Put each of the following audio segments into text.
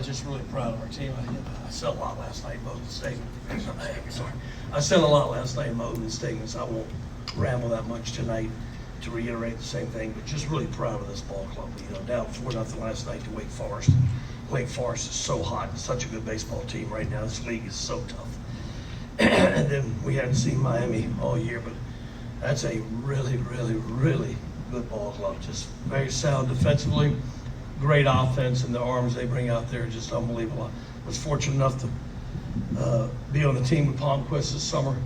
Just really proud of our team. I said a lot last night in Moden statement. Sorry. I said a lot last night in Moden statements. I won't ramble that much tonight to reiterate the same thing, but just really proud of this ball club. Down 4-0 last night to Wake Forest. Wake Forest is so hot. It's such a good baseball team right now. This league is so tough. And then we hadn't seen Miami all year, but that's a really, really, really good ball club. Just very sound defensively, great offense, and the arms they bring out there are just unbelievable. I was fortunate enough to be on the team with Palmquist this summer.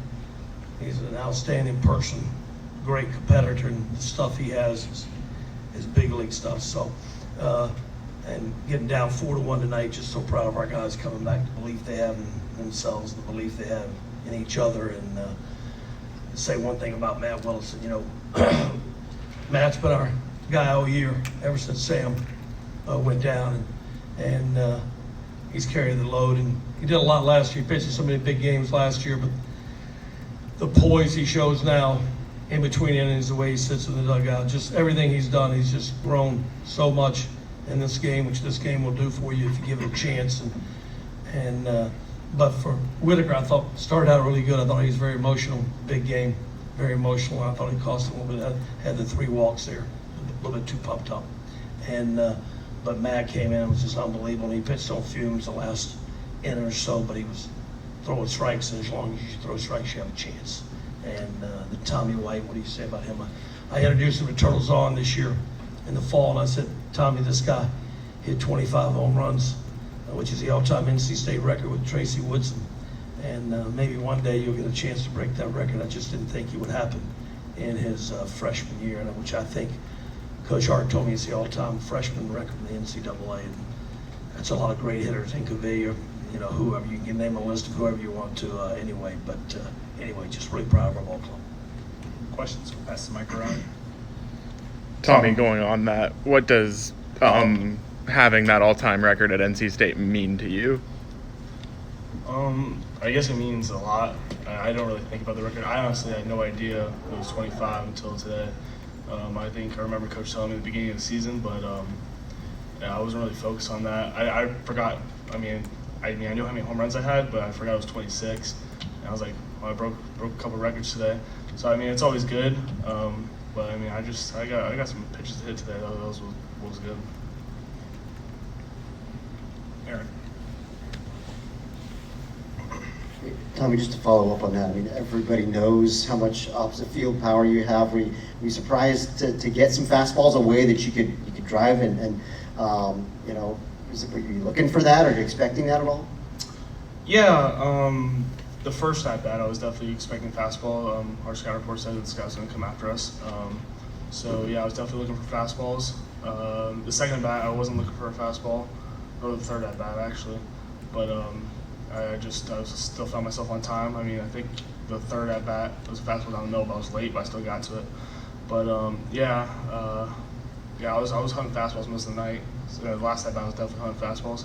He's an outstanding person, great competitor, and the stuff he has is big league stuff. So, and getting down 4-1 tonight, just so proud of our guys coming back, the belief they have in themselves, the belief they have in each other. And say one thing about Matt Willadsen, Matt's been our guy all year, ever since Sam went down, and he's carried the load. And he did a lot last year, pitching so many big games last year, but the poise he shows now in between innings, the way he sits in the dugout, just everything he's done, he's just grown so much in this game, which this game will do for you if you give it a chance. But for Whitaker, I thought started out really good. I thought he was very emotional, big game, very emotional. I thought he cost him a little bit. Had the 3 walks there, a little bit too pumped up. But Matt came in, it was just unbelievable. He pitched on fumes the last inning or so, but he was throwing strikes, and as long as you throw strikes, you have a chance. And the Tommy White, what do you say about him? I introduced him to Turtles On this year in the fall, and I said, Tommy, this guy hit 25 home runs, which is the all-time NC State record with Tracy Woodson. And maybe one day you'll get a chance to break that record. I just didn't think it would happen in his freshman year, which I think Coach Hart told me it's the all-time freshman record in the NCAA. And that's a lot of great hitters in Cavilla, whoever. You can name a list of whoever you want to anyway. But anyway, just really proud of our ball club. Questions? We'll pass the mic around. Tommy, going on that, what does having that all-time record at NC State mean to you? I guess it means a lot. I don't really think about the record. I honestly had no idea it was 25 until today. I remember Coach telling me at the beginning of the season, but I wasn't really focused on that. I forgot. I knew how many home runs I had, but I forgot it was 26. And I was like, well, I broke a couple records today. So it's always good. But I got some pitches to hit today. That was good. Aaron. Tommy, just to follow up on that, everybody knows how much opposite field power you have. Were you surprised to get some fastballs away that you could drive and were you looking for that or expecting that at all? Yeah, the first at bat I was definitely expecting fastball. Our scout report said that the scout's going to come after us. So yeah, I was definitely looking for fastballs. The second at bat I wasn't looking for a fastball, or the third at bat actually, but I still found myself on time. I think the third at bat was a fastball down the middle, but I was late, but I still got to it. But I was hunting fastballs most of the night. So the last at bat I was definitely hunting fastballs.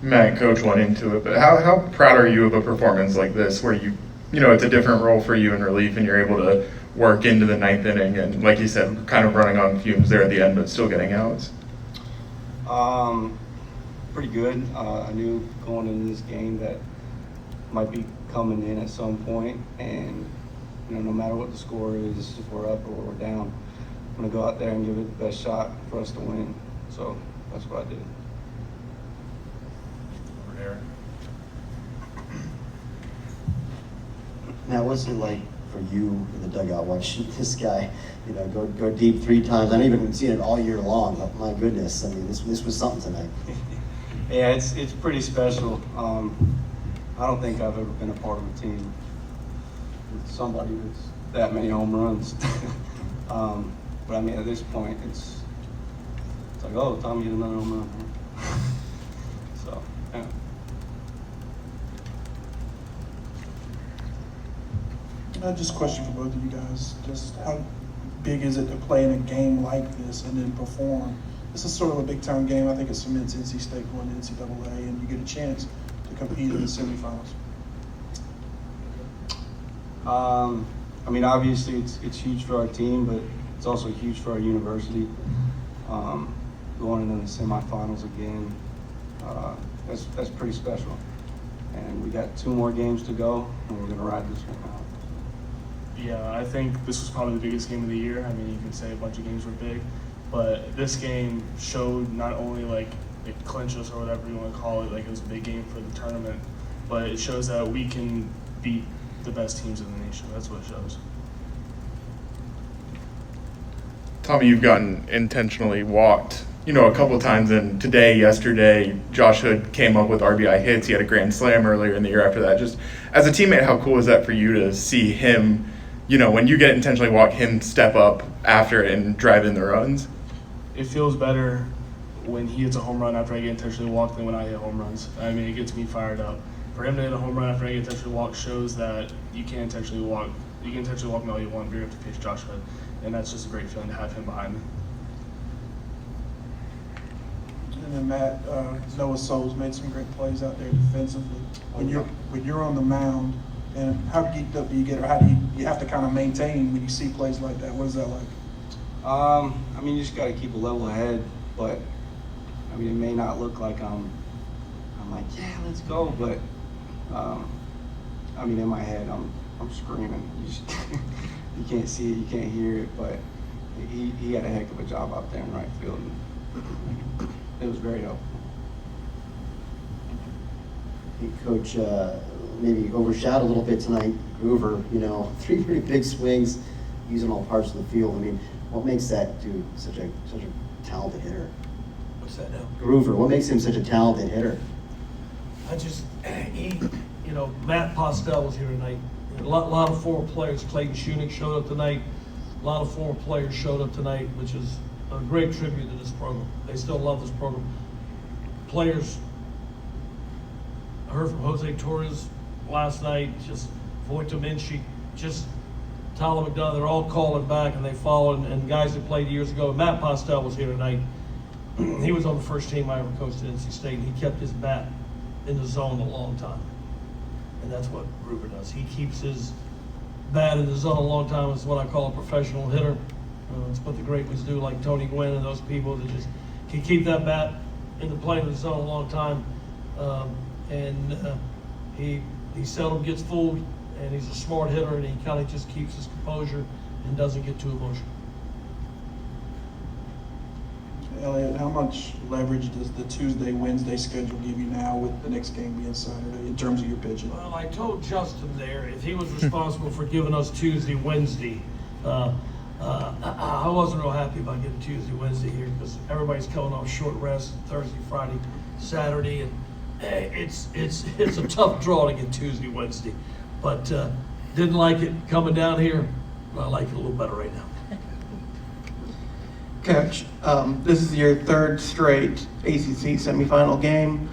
Matt and Coach went into it, but how proud are you of a performance like this, where it's a different role for you in relief, and you're able to work into the 9th inning, and like you said, kind of running on fumes there at the end, but still getting outs? Pretty good. I knew going into this game that might be coming in at some point, and no matter what the score is, if we're up or we're down, I'm going to go out there and give it the best shot for us to win. So that's what I did. Over there. Now, what's it like for you in the dugout watching this guy, go deep 3 times? I haven't even seen it all year long, but my goodness, this was something tonight. Yeah, it's pretty special. I don't think I've ever been a part of a team with somebody with that many home runs. But at this point, it's like, oh, Tommy hit another home run. So, yeah. Just a question for both of you guys. Just how big is it to play in a game like this and then perform? This is sort of a big-time game. I think it cements NC State going to NCAA, and you get a chance to compete in the semifinals. Obviously it's huge for our team, but it's also huge for our university. Going into the semifinals again, that's pretty special. And we got 2 more games to go, and we're gonna ride this one out. Yeah, I think this was probably the biggest game of the year. I mean, you can say a bunch of games were big, but this game showed not only like it clinched us or whatever you want to call it, like it was a big game for the tournament, but it shows that we can beat the best teams in the nation. That's what it shows. Tommy, you've gotten intentionally walked, a couple of times, and yesterday, Josh Hood came up with RBI hits. He had a grand slam earlier in the year after that. Just as a teammate, how cool is that for you to see him, when you get intentionally walked, him step up after it and drive in the runs? It feels better when he hits a home run after I get intentionally walked than when I hit home runs. I mean, it gets me fired up. For him to hit a home run after I get intentionally walked shows that you can intentionally walk. You can intentionally walk me all you want, but you're going to have to pitch Josh Hood. And that's just a great feeling to have him behind me. And then Matt, Noah Souls made some great plays out there defensively. When you're on the mound, and how geeked up do you get, or how do you have to kind of maintain when you see plays like that? What is that like? I mean, you just got to keep a level head, but I mean, it may not look like I'm like, yeah, let's go, but I mean, in my head, I'm screaming. You can't see it, you can't hear it, but he had a heck of a job out there in right field. And it was very helpful. Hey, Coach, maybe overshadowed a little bit tonight. Groover, 3 pretty big swings, using all parts of the field. I mean, what makes that dude such a talented hitter? What's that now? Groover, what makes him such a talented hitter? Matt Postel was here tonight. A lot of former players. Clayton Schoenig showed up tonight. A lot of former players showed up tonight, which is a great tribute to this program. They still love this program. Players, I heard from Jose Torres last night, just Voita Minci, just Tyler McDonough, they're all calling back and they followed, and guys that played years ago. Matt Postel was here tonight. He was on the first team I ever coached at NC State, and he kept his bat in the zone a long time. And that's what Gruber does. He keeps his bat in the zone a long time. It's what I call a professional hitter. It's what the great ones do, like Tony Gwynn and those people that just can keep that bat in the play in the zone a long time. He seldom gets fooled, and he's a smart hitter, and he kind of just keeps his composure and doesn't get too emotional. Elliott, how much leverage does the Tuesday-Wednesday schedule give you now with the next game being Saturday in terms of your pitching? Well, I told Justin there, if he was responsible for giving us Tuesday, Wednesday, I wasn't real happy about getting Tuesday, Wednesday here because everybody's coming off short rest Thursday, Friday, Saturday, and it's a tough draw to get Tuesday, Wednesday. But didn't like it coming down here. But I like it a little better right now. Coach, this is your 3rd straight ACC semifinal game.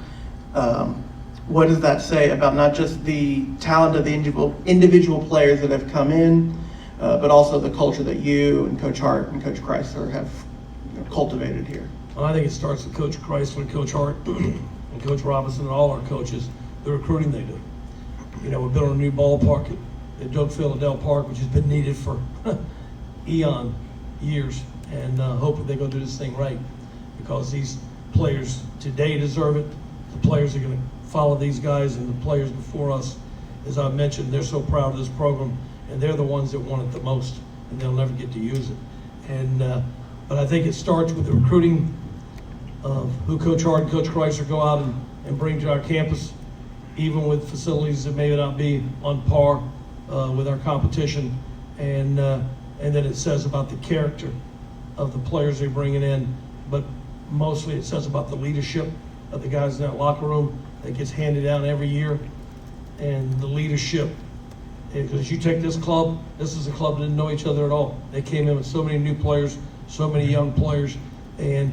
What does that say about not just the talent of the individual players that have come in, but also the culture that you and Coach Hart and Coach Chrysler have cultivated here? Well, I think it starts with Coach Chrysler and Coach Hart and Coach Robinson and all our coaches, the recruiting they do. We're building a new ballpark at Doak Philadelphia Park, which has been needed for years. And hopefully they're going to do this thing right, because these players today deserve it. The players are going to follow these guys, and the players before us, as I mentioned, they're so proud of this program, and they're the ones that want it the most, and they'll never get to use it. And but I think it starts with the recruiting of who Coach Hart and Coach Chrysler go out and bring to our campus, even with facilities that may not be on par with our competition, and then it says about the character of the players they're bringing in, but mostly it says about the leadership of the guys in that locker room that gets handed down every year, and the leadership. Because you take this club, this is a club that didn't know each other at all. They came in with so many new players, so many young players, and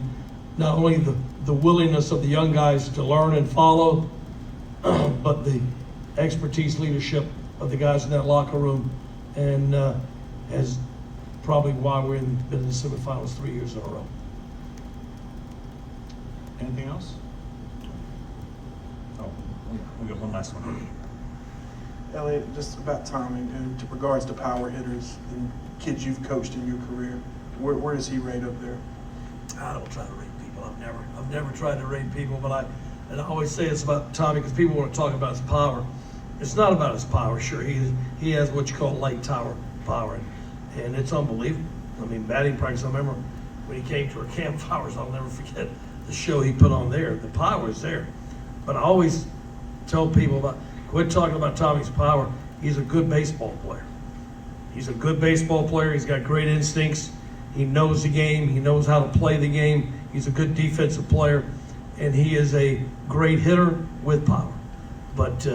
not only the willingness of the young guys to learn and follow, but the expertise, leadership of the guys in that locker room, and as probably why we've been in the semifinals 3 years in a row. Anything else? Oh, we got one last one. Elliott, just about timing in regards to power hitters and kids you've coached in your career. Where does he rate up there? I don't try to rate people. I've never tried to rate people, but I always say it's about Tommy because people want to talk about his power. It's not about his power. Sure, he has what you call light tower power, and it's unbelievable. I mean, batting practice. I remember when he came to our campfires. I'll never forget the show he put on there. The power is there, but I always tell people quit talking about Tommy's power. He's a good baseball player. He's a good baseball player. He's got great instincts. He knows the game. He knows how to play the game. He's a good defensive player, and he is a great hitter with power. But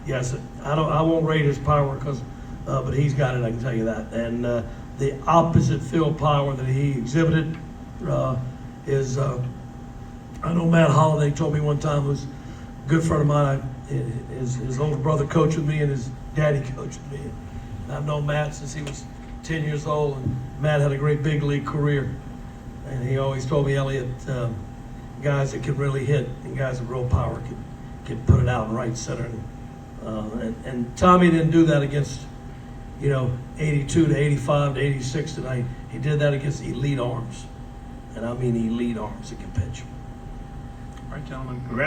yes, I won't rate his power but he's got it. I can tell you that. And the opposite field power that he exhibited is. I know Matt Holliday told me one time, who's a good friend of mine. His older brother coached with me, and his daddy coached with me. And I've known Matt since he was 10 years old, and Matt had a great big league career. And he always told me, Elliott, guys that can really hit and guys with real power can put it out in right center. And Tommy didn't do that against, 82 to 85 to 86 tonight. He did that against elite arms. And I mean elite arms that can pitch. All right, gentlemen, congrats.